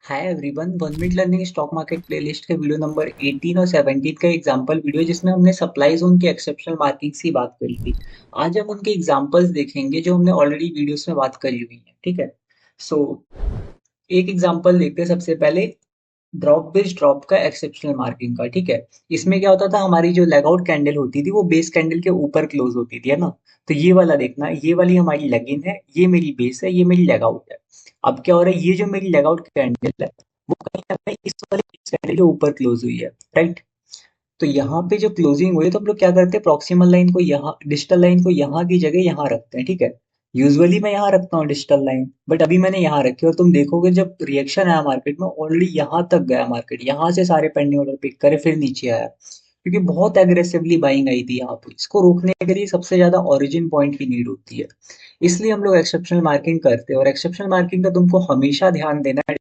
Hi everyone, 1 minute learning stock market playlist के video number 18 और 17 का एग्जांपल वीडियो जिसमें हमने सप्लाई जोन की एक्सेप्शनल मार्किंग्स की बात करी थी। आज हम उनके एग्जांपल्स देखेंगे जो हमने ऑलरेडी वीडियोस में बात करी हुई है। ठीक है। सो एक एग्जांपल देखते हैं सबसे पहले। ड्रॉप बेस्ड ड्रॉप का एक्सेप्शनल मार्किंग का। ठीक है। इसमें क्या होता था, हमारी जो लेगआउट कैंडल होती थी वो बेस कैंडल के ऊपर क्लोज होती थी, है ना। तो ये वाला देखना, ये वाली हमारी लेग इन है, ये मेरी बेस है, ये मेरी लेगआउट है। अब क्या हो रहा है, ये जो मेरी लेगआउट कैंडल है वो कहीं ना कहीं इस वाले बेस कैंडल के ऊपर क्लोज हुई है। राइट। तो यहाँ पे जो क्लोजिंग हुई है तो हम लोग क्या करते हैं, प्रॉक्सिमल लाइन को यहाँ, डिजिटल लाइन को यहाँ की जगह यहाँ रखते हैं। ठीक है। यूजुअली मैं यहाँ रखता हूँ डिजिटल लाइन, बट अभी मैंने यहाँ रखी और तुम देखोगे जब रिएक्शन आया मार्केट में ऑलरेडी यहाँ तक गया मार्केट, यहाँ से सारे पेंडिंग ऑर्डर पिक करे फिर नीचे आया, क्योंकि बहुत एग्रेसिवली बाइंग आई थी यहाँ पे। इसको रोकने के लिए सबसे ज्यादा ओरिजिन पॉइंट की नीड होती है। इसलिए हम लोग एक्सेप्शनल मार्किंग करते हैं, और एक्सेप्शनल मार्किंग का तुमको हमेशा ध्यान देना है।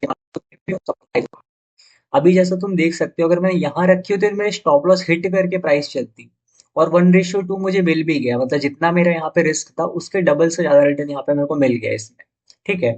अभी जैसा तुम देख सकते हो, अगर मैंने यहाँ रखी होती तो मेरे स्टॉप लॉस हिट करके प्राइस चलती, और 1:2 मुझे मिल भी गया, मतलब जितना मेरा यहाँ पे रिस्क था उसके डबल से ज्यादा रिटर्न यहाँ पे मेरे को मिल गया इसमें। ठीक है।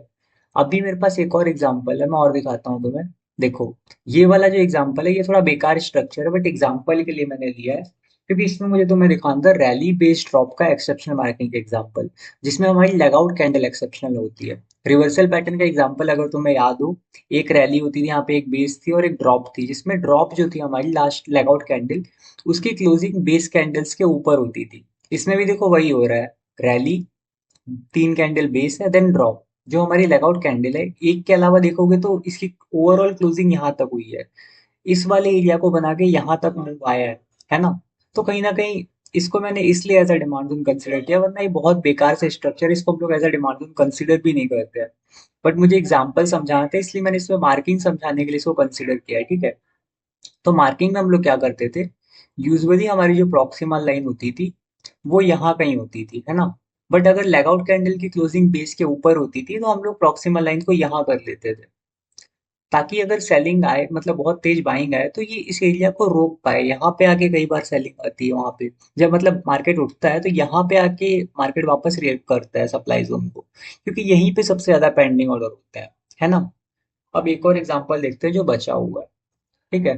अभी मेरे पास एक और एग्जांपल है, मैं और दिखाता हूँ तुम्हें। देखो, ये वाला जो एग्जांपल है ये थोड़ा बेकार स्ट्रक्चर है, बट एग्जांपल के लिए मैंने लिया है, क्योंकि इसमें मुझे तुम्हें दिखाना था रैली बेस्ड ड्रॉप का एक्सेप्शनल मार्किंग एग्जांपल, जिसमें हमारी लेगआउट कैंडल एक्सेप्शनल होती है। रिवर्सल पैटर्न का एग्जांपल अगर तुम्हें याद हो, एक रैली होती थी, यहाँ पे एक बेस थी और एक ड्रॉप थी, जिसमें ड्रॉप जो थी हमारी लास्ट लेगआउट कैंडल, उसकी क्लोजिंग बेस कैंडल्स के ऊपर होती थी। इसमें भी देखो वही हो रहा है। रैली, 3 कैंडल बेस है, देन ड्रॉप। जो हमारी लेगआउट कैंडल है, एक के अलावा देखोगे तो इसकी ओवरऑल क्लोजिंग यहाँ तक हुई है, इस वाले एरिया को बना के यहाँ तक मूव आया है ना। तो कहीं ना कहीं इसको मैंने इसलिए as a demand zone consider किया, वरना ये बहुत बेकार से स्ट्रक्चर, इसको हम लोग as a demand zone consider भी नहीं करते हैं। बट मुझे एग्जाम्पल समझाना था, इसलिए मैंने इसमें मार्किंग समझाने के लिए इसको कंसिडर किया है। ठीक है। तो मार्किंग में हम लोग क्या करते थे, यूजुअली हमारी जो प्रॉक्सिमल लाइन होती थी वो यहाँ कहीं होती थी, है ना। बट अगर लेगआउट कैंडल की क्लोजिंग बेस के ऊपर होती थी तो हम लोग प्रॉक्सिमल लाइन को यहाँ कर लेते थे, ताकि अगर सेलिंग आए, मतलब बहुत तेज बाइंग आए, तो ये इस एरिया को रोक पाए। यहाँ पे आके कई बार सेलिंग आती है, वहां पे जब मतलब मार्केट उठता है तो यहाँ पे आके मार्केट वापस रिएक्ट करता है सप्लाई जोन को, क्योंकि यहीं पे सबसे ज्यादा पेंडिंग ऑर्डर होता है ना। अब एक और एग्जांपल देखते हैं जो बचा हुआ है। ठीक है।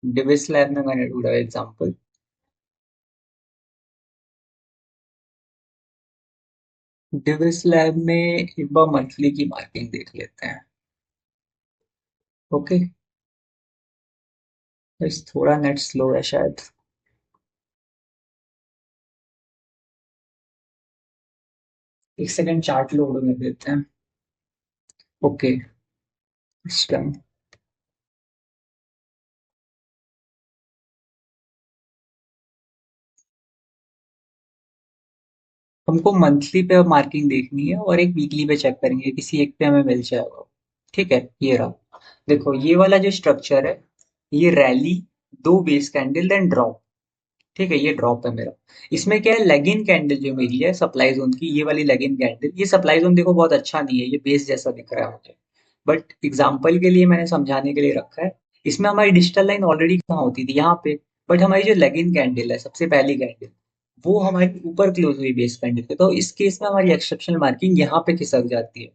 डिविस लैब में मैंने ढूंढा एग्जांपल। डिविस लैब में एक बार मंथली की मार्किंग देख लेते हैं। ओके। बस थोड़ा नेट स्लो है शायद। एक सेकंड, चार्ट लोड होने देते हैं। ओके। इस टाइम हमको मंथली पे मार्किंग देखनी है और एक वीकली पे चेक करेंगे, किसी एक पे हमें मिल जाएगा। ठीक है, ये रहा। देखो ये वाला जो स्ट्रक्चर है, ये रैली, दो बेस कैंडल देन ड्रॉप। ठीक है, ये ड्रॉप है मेरा। इसमें क्या है, लेग इन कैंडल जो मेरी है सप्लाई जोन की, ये वाली लेग इन कैंडल, ये सप्लाई जोन देखो बहुत अच्छा नहीं है, ये बेस जैसा दिख रहा है मुझे, बट एग्जाम्पल के लिए मैंने समझाने के लिए रखा है। इसमें हमारी डिजिटल लाइन ऑलरेडी कहाँ होती थी, यहाँ पे। बट हमारी जो लेग इन कैंडल है, सबसे पहली कैंडल, वो हमारी ऊपर क्लोज हुई बेस कैंडल पे, तो इस केस में हमारी एक्सेप्शनल मार्किंग यहाँ पे खिसक जाती है।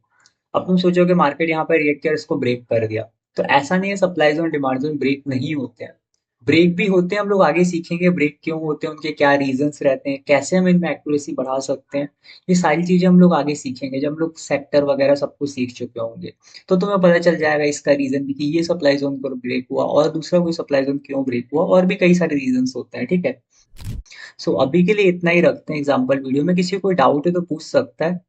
अब तुम सोचोगे मार्केट यहाँ पर रिएक्ट किया, इसको ब्रेक कर दिया, तो ऐसा नहीं है, supply zone demand zone break नहीं होते हैं। ब्रेक भी होते हैं, हम लोग आगे सीखेंगे ब्रेक क्यों होते हैं, उनके क्या रीजंस रहते हैं, कैसे हम इनमें एक्यूरेसी बढ़ा सकते हैं। ये सारी चीजें हम लोग आगे सीखेंगे जब हम लोग सेक्टर वगैरह सब कुछ सीख चुके होंगे। तो तुम्हें पता चल जाएगा इसका रीजन भी, कि ये सप्लाई जोन पर ब्रेक हुआ और दूसरा कोई सप्लाई जोन क्यों ब्रेक हुआ, और भी कई सारे रीजंस होते हैं। ठीक है। सो अभी के लिए इतना ही रखते हैं एग्जाम्पल वीडियो में, किसी को कोई डाउट है तो पूछ सकता है।